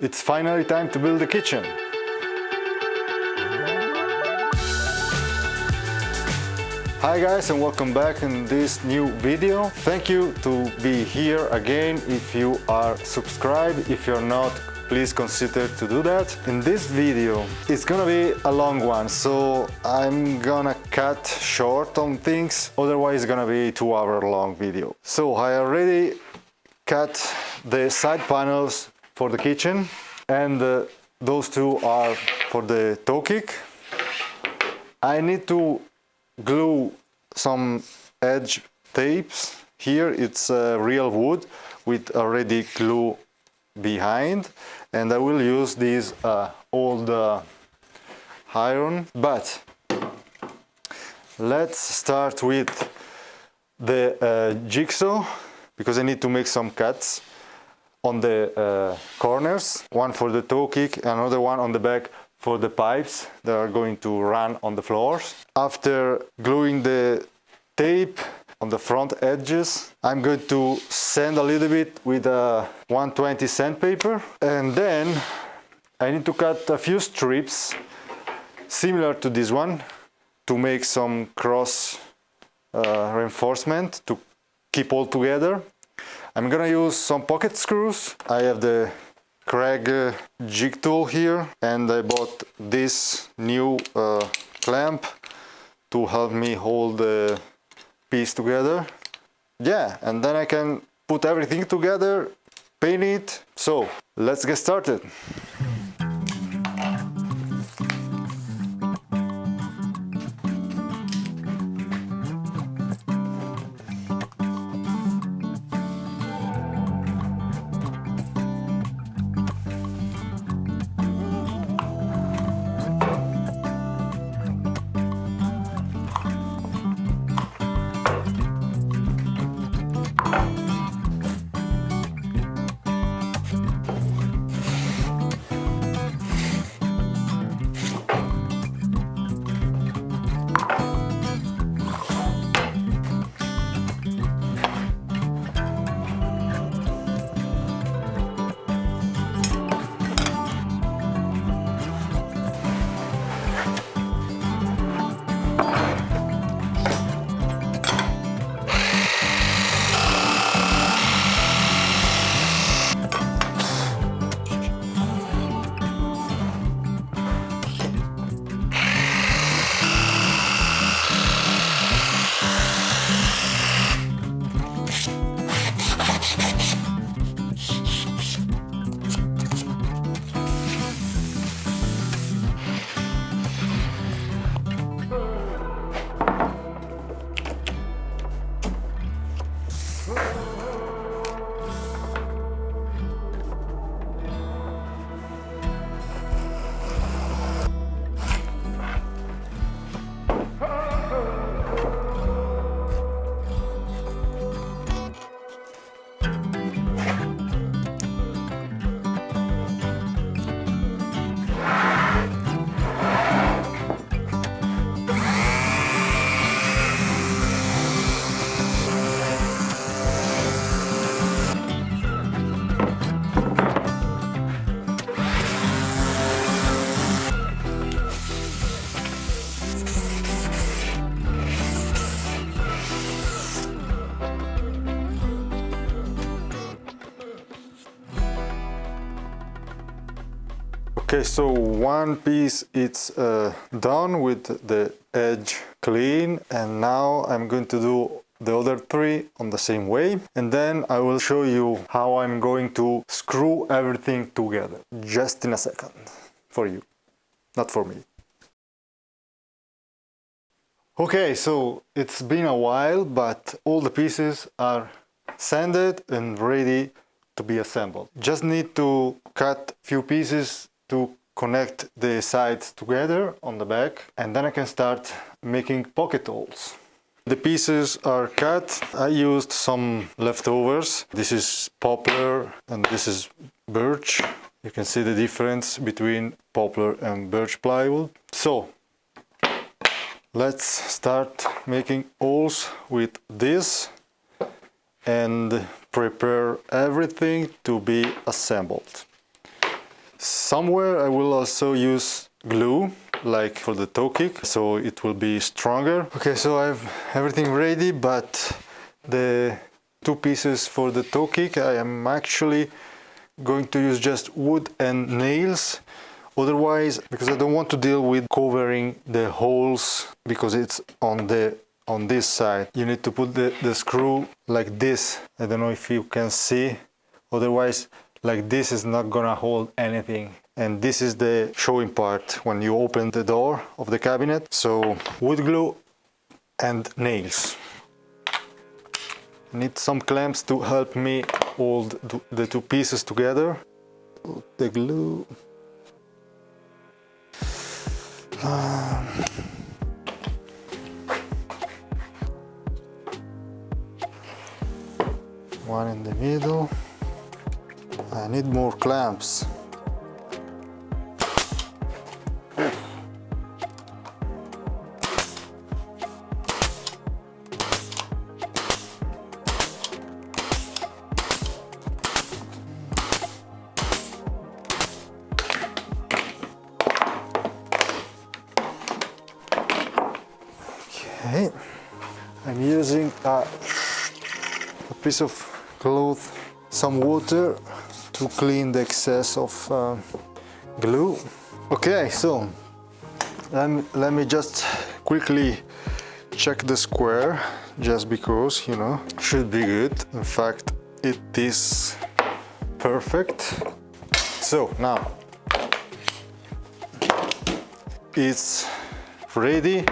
It's finally time to build the kitchen. Hi guys, and welcome back in this new video. Thank you to be here again. If you are subscribed, if you're not, please consider to do that. In this video, it's gonna be a long one, so I'm gonna cut short on things, otherwise it's gonna be a 2-hour long video. So I already cut the side panels for the kitchen, and those two are for the toe kick. I need to glue some edge tapes. Here it's real wood with already glue behind, and I will use this old iron. But let's start with the jigsaw, because I need to make some cuts on the corners, one for the toe kick, another one on the back for the pipes that are going to run on the floors. After gluing the tape on the front edges, I'm going to sand a little bit with a 120 sandpaper, and then I need to cut a few strips similar to this one to make some cross reinforcement to keep all together. I'm gonna use some pocket screws. I have the Craig jig tool here, and I bought this new clamp to help me hold the piece together. Yeah, and then I can put everything together, paint it. So let's get started. Okay, so one piece is done with the edge clean, and now I'm going to do the other three on the same way, and then I will show you how I'm going to screw everything together, just in a second, for you, not for me. Okay, so it's been a while, but all the pieces are sanded and ready to be assembled. Just need to cut a few pieces to connect the sides together on the back, and then I can start making pocket holes. The pieces are cut. I used some leftovers. This is poplar and this is birch. You can see the difference between poplar and birch plywood. So let's start making holes with this and prepare everything to be assembled. Somewhere I will also use glue, like for the toe kick, so it will be stronger. Okay, so I have everything ready, but the two pieces for the toe kick, I am actually going to use just wood and nails. Otherwise, because I don't want to deal with covering the holes, because it's on this side. You need to put the screw like this. I don't know if you can see. Otherwise, like this is not gonna hold anything. And this is the showing part when you open the door of the cabinet. So wood glue and nails. I need some clamps to help me hold the two pieces together. Put the glue. One in the middle. I need more clamps. Okay, I'm using a piece of cloth, some water to clean the excess of glue. Okay, so let me just quickly check the square, just because, you know, should be good. In fact, it is perfect. So now it's ready.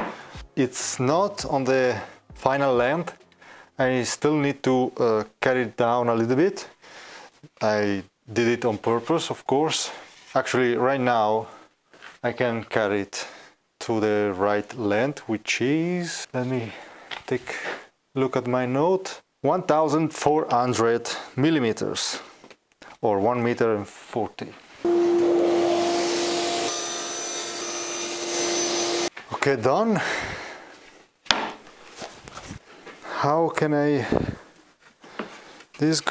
It's not on the final length. I still need to carry it down a little bit. I did it on purpose, of course. Actually, right now I can carry it to the right length, which is, let me take a look at my note, 1400 millimeters, or 1 meter and 40. Okay, done. How can I, this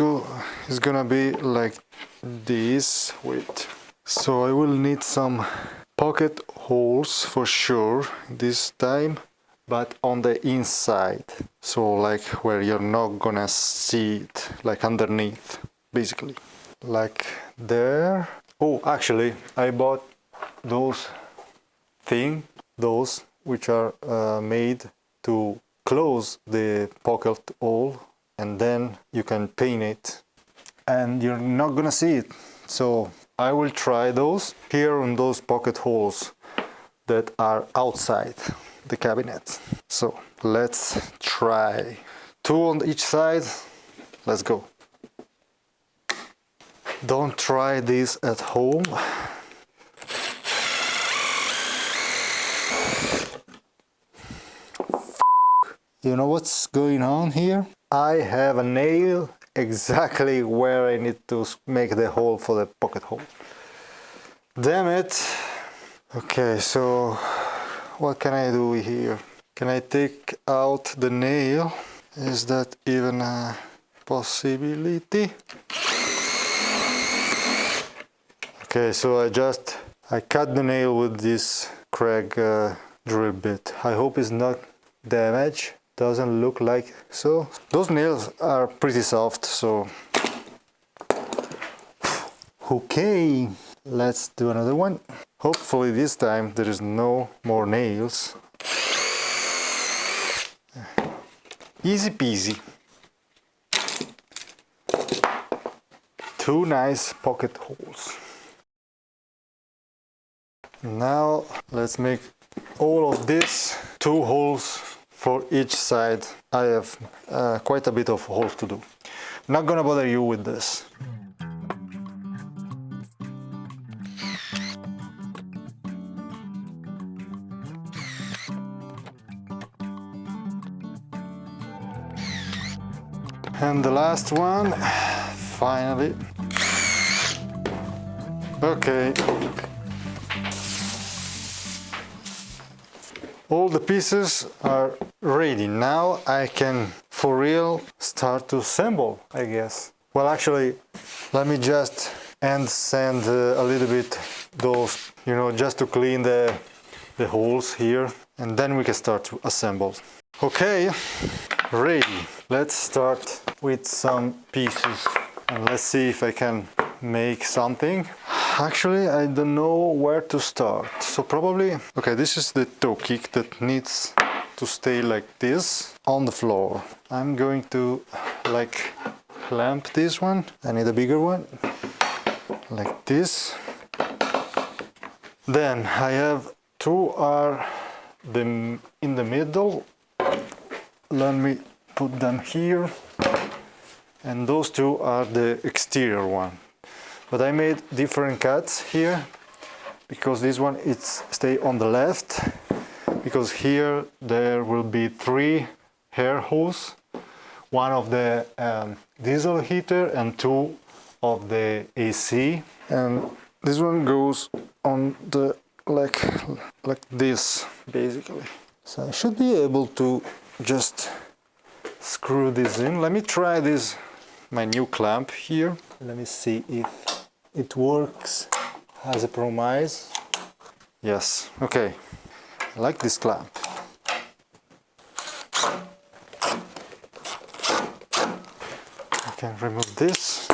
is gonna be like this, wait. So I will need some pocket holes for sure this time, but on the inside. So like where you're not gonna see it, like underneath, basically. Like there. Oh, actually, I bought those which are made to close the pocket hole, and then you can paint it and you're not gonna see it. So I will try those here on those pocket holes that are outside the cabinet. So let's try. 2 on each side. Let's go. Don't try this at home. You know what's going on here? I have a nail exactly where I need to make the hole for the pocket hole. Damn it! Okay, so what can I do here? Can I take out the nail? Is that even a possibility? Okay, so I cut the nail with this Craig drill bit. I hope it's not damaged. Doesn't look like so. Those nails are pretty soft, so okay, let's do another one. Hopefully this time there is no more nails. Easy peasy. 2 nice pocket holes. Now let's make all of this 2 holes for each side. I have quite a bit of holes to do. Not gonna bother you with this. And the last one, finally. Okay. All the pieces are ready. Now I can, for real, start to assemble, I guess. Well, actually, let me just sand a little bit those, you know, just to clean the holes here, and then we can start to assemble. Okay, ready. Let's start with some pieces and let's see if I can make something. Actually, I don't know where to start. So probably, okay, this is the toe kick that needs to stay like this on the floor. I'm going to like clamp this one. I need a bigger one, like this. Then I have two are in the middle. Let me put them here. And those two are the exterior one. But I made different cuts here because this one is stay on the left, because here there will be 3 air holes, one of the diesel heater and 2 of the AC, and this one goes on the like this basically. So I should be able to just screw this in. Let me try this, my new clamp here. Let me see if it works as a promise. Yes, okay. I like this clamp. I can remove this.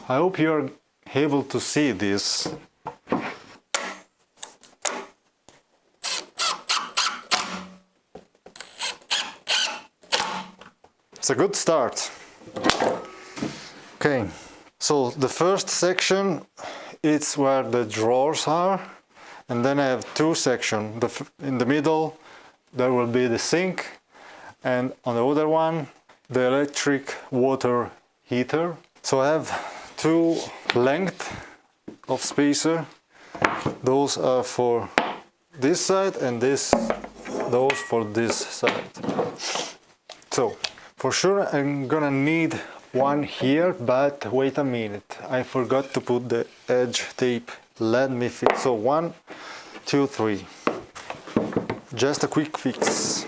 I hope you're able to see this. It's a good start. Okay, so the first section, it's where the drawers are, and then I have 2 sections. In the middle there will be the sink, and on the other one the electric water heater. So I have 2 lengths of spacer. Those are for this side and those for this side. So for sure I'm gonna need one here, but wait a minute, I forgot to put the edge tape. Let me fix. So 1, 2, 3. Just a quick fix.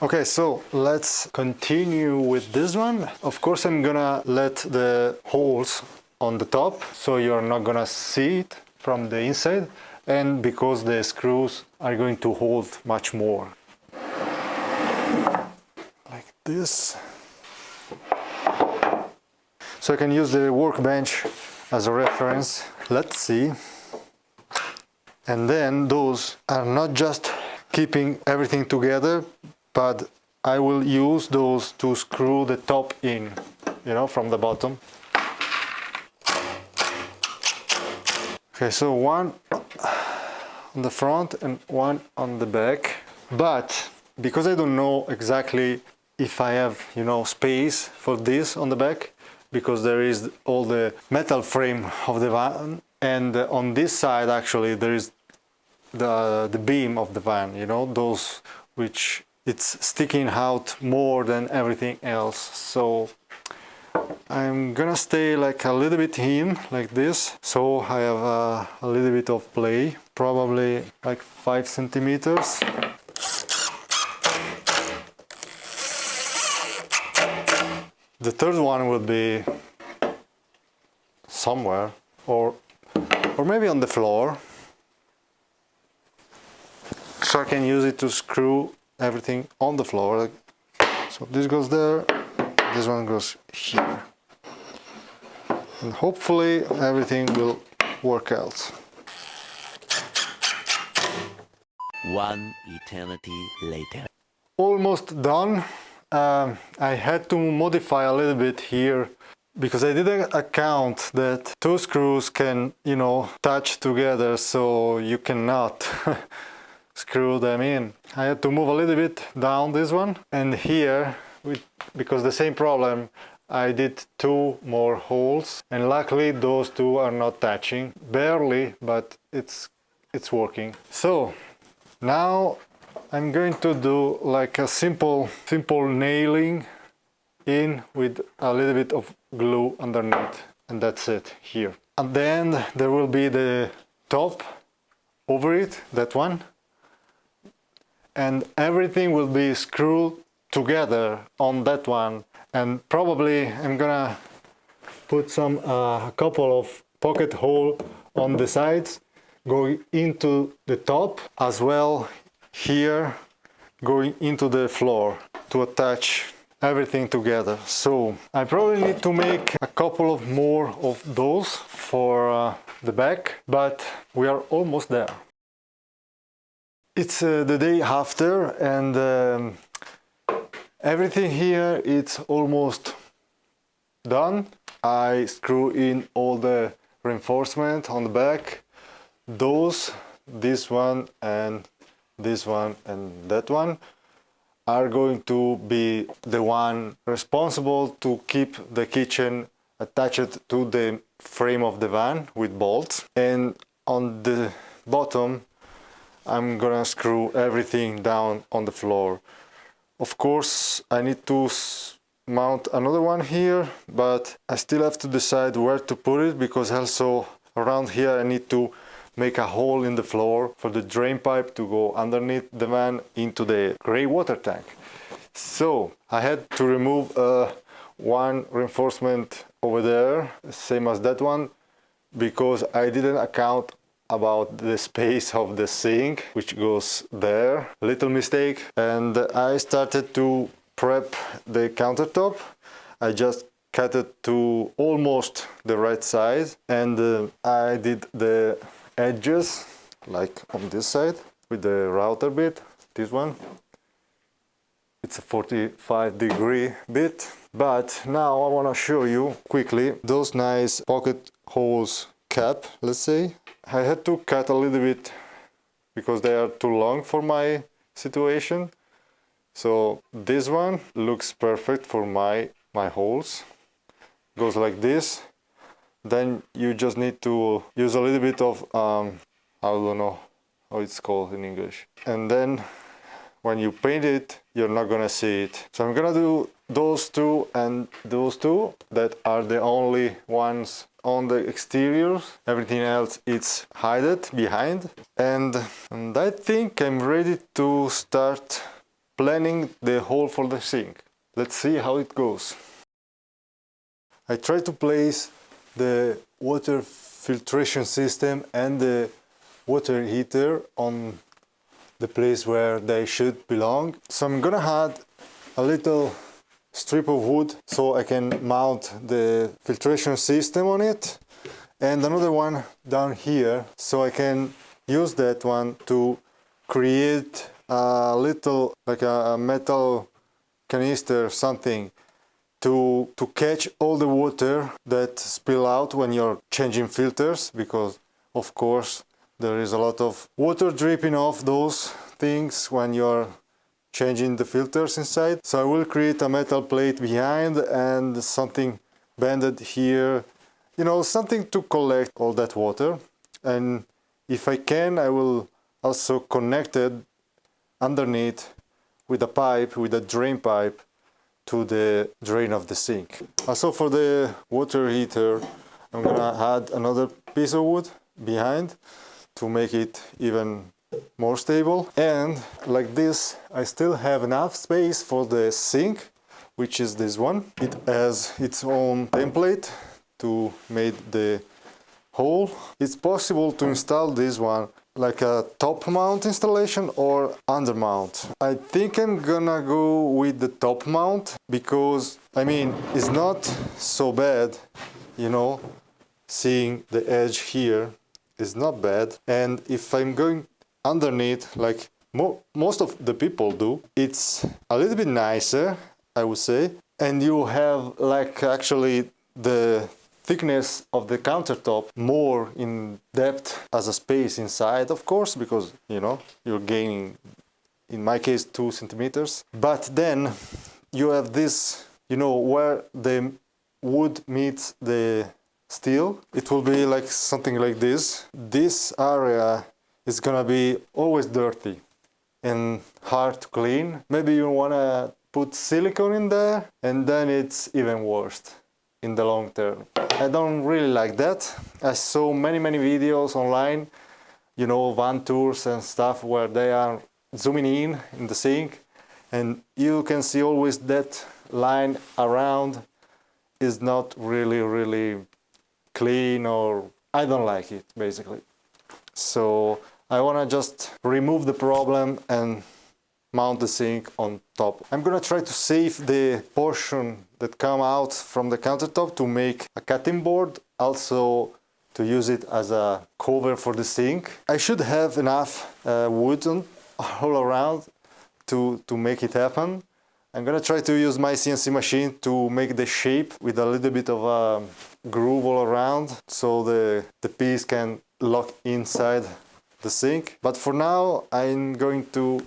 Okay, so let's continue with this one. Of course I'm gonna let the holes on the top so you're not gonna see it from the inside, and because the screws are going to hold much more. Like this. So I can use the workbench as a reference. Let's see. And then those are not just keeping everything together, but I will use those to screw the top in, you know, from the bottom. Okay, so one on the front and one on the back. But because I don't know exactly if I have, you know, space for this on the back, because there is all the metal frame of the van, and on this side actually there is the beam of the van, you know, those which it's sticking out more than everything else. So I'm gonna stay like a little bit in like this, so I have a little bit of play, probably like 5 centimeters. The third one will be somewhere, or maybe on the floor, so I can use it to screw everything on the floor. So this goes there, this one goes here, and hopefully everything will work out. One eternity later. Almost done. I had to modify a little bit here because I didn't account that 2 screws can, you know, touch together, so you cannot screw them in. I had to move a little bit down this one, and here, because the same problem, I did 2 more holes, and luckily those 2 are not touching, barely, but it's working. So now I'm going to do like a simple nailing in with a little bit of glue underneath, and that's it here. And then there will be the top over it, that one, and everything will be screwed together on that one, and probably I'm gonna put some a couple of pocket hole on the sides going into the top, as well here going into the floor to attach everything together. So I probably need to make a couple of more of those for the back, but we are almost there. It's the day after, and everything here it's almost done. I screw in all the reinforcement on the back. Those, this one and that one are going to be the one responsible to keep the kitchen attached to the frame of the van with bolts. And on the bottom I'm gonna screw everything down on the floor. Of course I need to mount another one here, but I still have to decide where to put it, because also around here I need to make a hole in the floor for the drain pipe to go underneath the van into the gray water tank. So I had to remove one reinforcement over there, same as that one, because I didn't account about the space of the sink, which goes there. Little mistake. And I started to prep the countertop. I just cut it to almost the right size, and I did the edges like on this side with the router bit. This one, it's a 45-degree bit. But now I want to show you quickly those nice pocket holes cap, let's say. I had to cut a little bit because they are too long for my situation. So this one looks perfect for my holes. Goes like this. Then you just need to use a little bit of I don't know how it's called in English. And then when you paint it, you're not gonna see it. So I'm gonna do those two and those two that are the only ones on the exteriors. Everything else it's hidden behind. And I think I'm ready to start planning the hole for the sink. Let's see how it goes. I try to place the water filtration system and the water heater on the place where they should belong. So I'm gonna add a little strip of wood so I can mount the filtration system on it, and another one down here so I can use that one to create a little, like a metal canister, something to catch all the water that spill out when you're changing filters, because of course there is a lot of water dripping off those things when you're changing the filters inside. So I will create a metal plate behind and something bended here, you know, something to collect all that water. And if I can, I will also connect it underneath with a pipe, with a drain pipe, to the drain of the sink. Also for the water heater, I'm gonna add another piece of wood behind to make it even more stable. And like this, I still have enough space for the sink, which is this one. It has its own template to make the hole. It's possible to install this one like a top mount installation or under mount. I think I'm gonna go with the top mount because, I mean, it's not so bad, you know, seeing the edge here is not bad. And if I'm going underneath, like most of the people do, it's a little bit nicer, I would say. And you have like actually the thickness of the countertop more in depth as a space inside, of course, because, you know, you're gaining, in my case, 2 centimeters. But then you have this, you know, where the wood meets the steel, it will be like something like this. This area is gonna be always dirty and hard to clean. Maybe you wanna put silicone in there, and then it's even worse in the long term. I don't really like that. I saw many videos online, you know, van tours and stuff, where they are zooming in the sink, and you can see always that line around is not really clean, or I don't like it basically. So I want to just remove the problem and mount the sink on top. I'm gonna try to save the portion that come out from the countertop to make a cutting board, also to use it as a cover for the sink. I should have enough wood all around to make it happen. I'm gonna try to use my CNC machine to make the shape with a little bit of a groove all around, so the piece can lock inside the sink. But for now I'm going to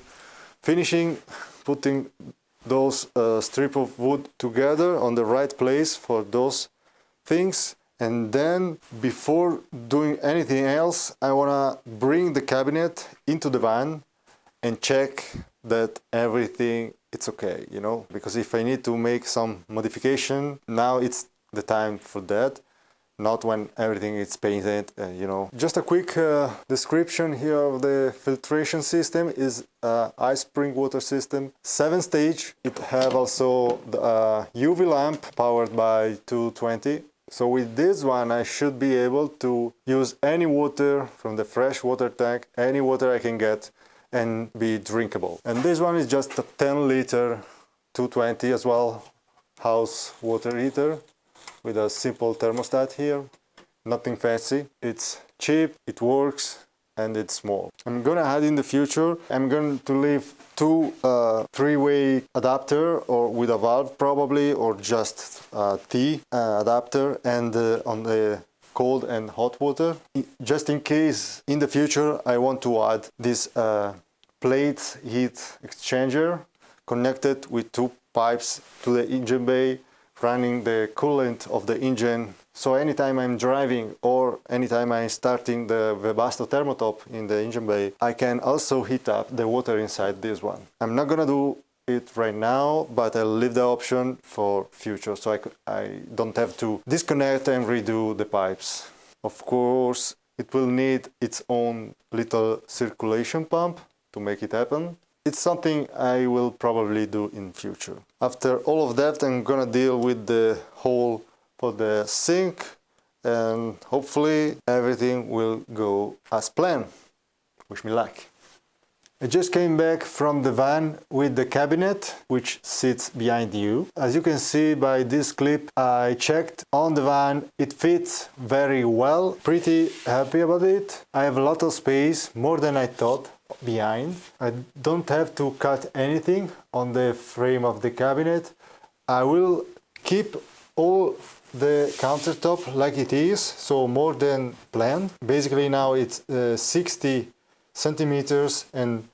finishing putting those strip of wood together on the right place for those things, and then before doing anything else I wanna bring the cabinet into the van and check that everything it's okay, you know, because if I need to make some modification, now it's the time for that, not when everything is painted, you know. Just a quick description here of the filtration system is ice spring water system, 7-stage. It have also the UV lamp powered by 220. So with this one I should be able to use any water from the fresh water tank, any water I can get, and be drinkable. And this one is just a 10-liter 220 as well, house water heater with a simple thermostat here, nothing fancy. It's cheap, it works, and it's small. I'm gonna add in the future, I'm going to leave two three-way adapter, or with a valve probably, or just a T adapter, and on the cold and hot water, just in case in the future I want to add this plate heat exchanger connected with two pipes to the engine bay, running the coolant of the engine. So anytime I'm driving or anytime I'm starting the Webasto thermotop in the engine bay, I can also heat up the water inside this one. I'm not gonna do it right now, but I'll leave the option for future, so I don't have to disconnect and redo the pipes. Of course, it will need its own little circulation pump to make it happen. It's something I will probably do in future. After all of that, I'm gonna deal with the hole for the sink, and hopefully everything will go as planned. Wish me luck. I just came back from the van with the cabinet, which sits behind you. As you can see by this clip, I checked on the van. It fits very well. Pretty happy about it. I have a lot of space, more than I thought, behind. I don't have to cut anything on the frame of the cabinet. I will keep all the countertop like it is, so more than planned. Basically now it's 60 centimeters and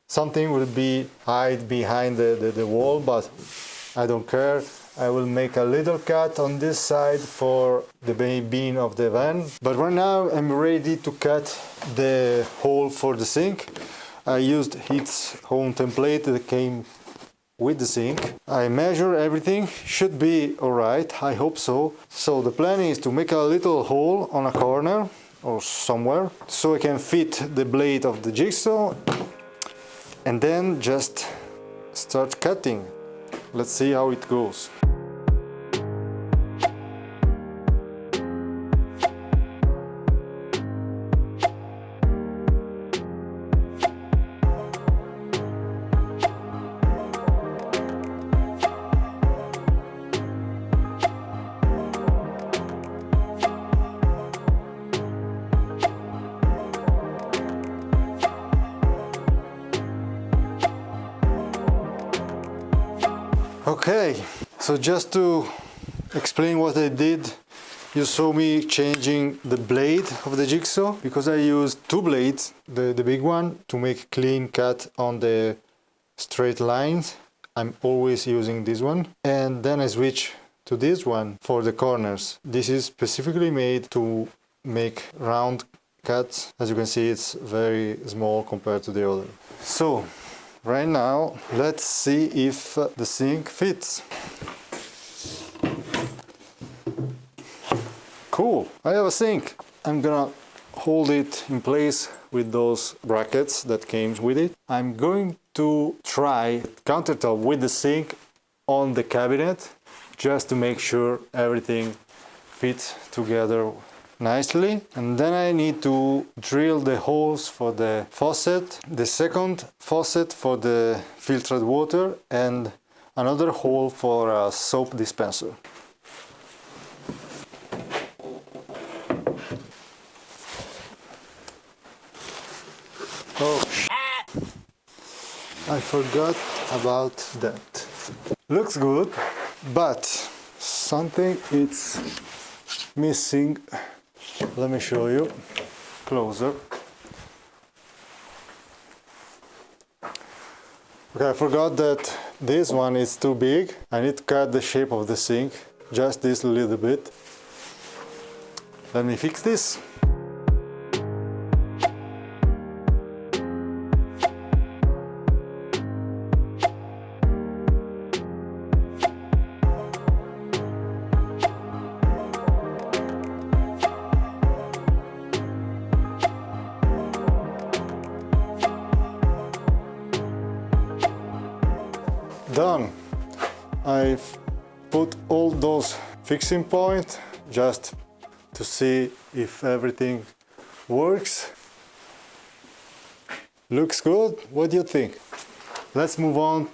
something will be hide behind the wall, but I don't care. I will make a little cut on this side for the beam of the van. But right now I'm ready to cut the hole for the sink. I used its own template that came with the sink. I measure everything, should be alright, I hope so. So the plan is to make a little hole on a corner or somewhere, so I can fit the blade of the jigsaw and then just start cutting. Let's see how it goes. Okay, so just to explain what I did, you saw me changing the blade of the jigsaw, because I used two blades, the big one to make clean cut on the straight lines. I'm always using this one, and then I switch to this one for the corners. This is specifically made to make round cuts. As you can see, it's very small compared to the other. So right now, let's see if the sink fits. Cool, I have a sink. I'm gonna hold it in place with those brackets that came with it. I'm going to try countertop with the sink on the cabinet just to make sure everything fits together nicely. And then I need to drill the holes for the faucet, the second faucet for the filtered water, and another hole for a soap dispenser. Oh, I forgot about that. Looks good, but something is missing. Let me show you closer. Okay, I forgot that this one is too big. I need to cut the shape of the sink, just this little bit. Let me fix this. Done. I've put all those fixing points just to see if everything works. Looks good. What do you think? Let's move on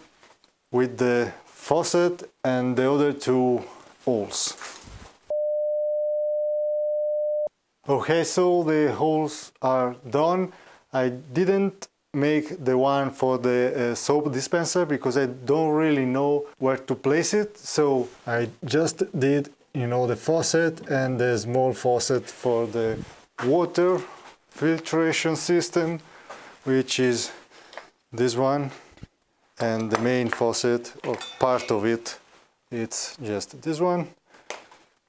with the faucet and the other two holes. Okay, so the holes are done. I didn't make the one for the soap dispenser because I don't really know where to place it, so I just did, the faucet and the small faucet for the water filtration system, which is this one, and the main faucet, or part of it, it's just this one.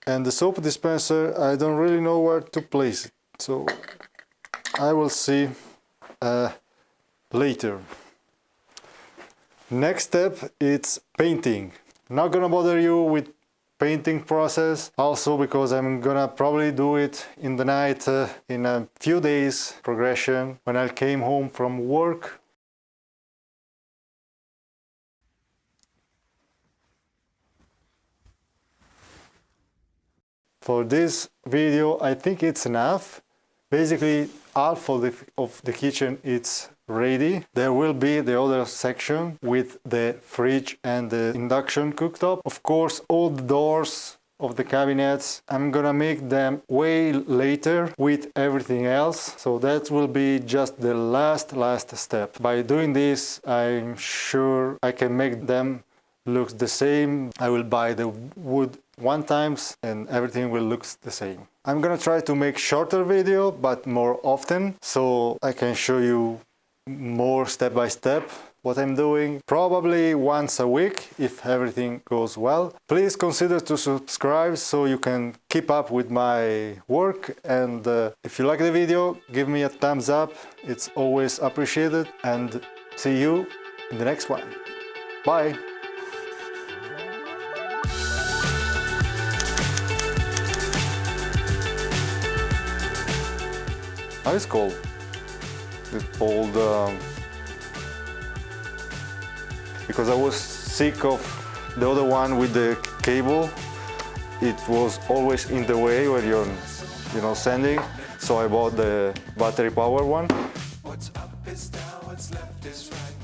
And the soap dispenser, I don't really know where to place it, so I will see later. Next step, it's painting. Not gonna bother you with painting process, also because I'm gonna probably do it in the night, in a few days progression when I came home from work. For this video, I think it's enough. Basically, half of the kitchen it's ready. There will be the other section with the fridge and the induction cooktop. Of course, all the doors of the cabinets, I'm gonna make them way later with everything else. So that will be just the last step. By doing this, I'm sure I can make them look the same. I will buy the wood one times and everything will look the same. I'm gonna try to make shorter video, but more often, so I can show you more step by step what I'm doing, probably once a week if everything goes well. Please consider to subscribe so you can keep up with my work, and if you like the video, give me a thumbs up, it's always appreciated, and see you in the next one. Bye! How is it called? This old, because I was sick of the other one with the cable. It was always in the way when you're, sending. So I bought the battery power one. What's up is down, what's left is right.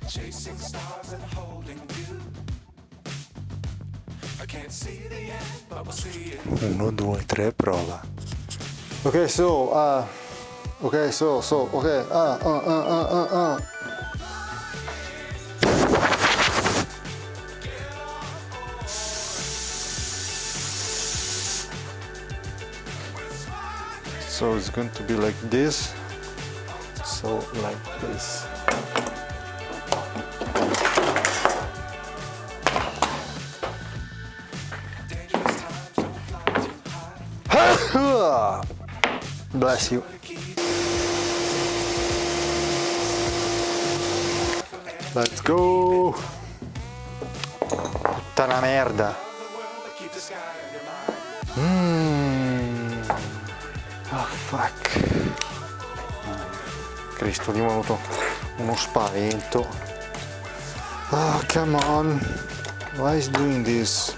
Chasing stars and holding you. I can't see the end, but we'll see it. 1, 2, 3, prova. Okay, so So it's going to be like this, so like this. Bless you. Let's go. Puttana merda. Oh fuck. Cristo, gli è venuto uno spavento. Oh, come on. Why is doing this?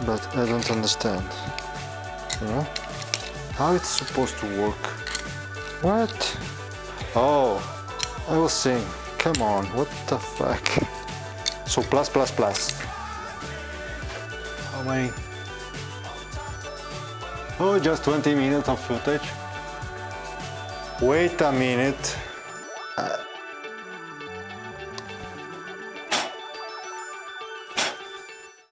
But I don't understand. You know? How it's supposed to work? What? Oh, I was saying, come on, what the fuck? So plus. How many? Oh, just 20 minutes of footage. Wait a minute.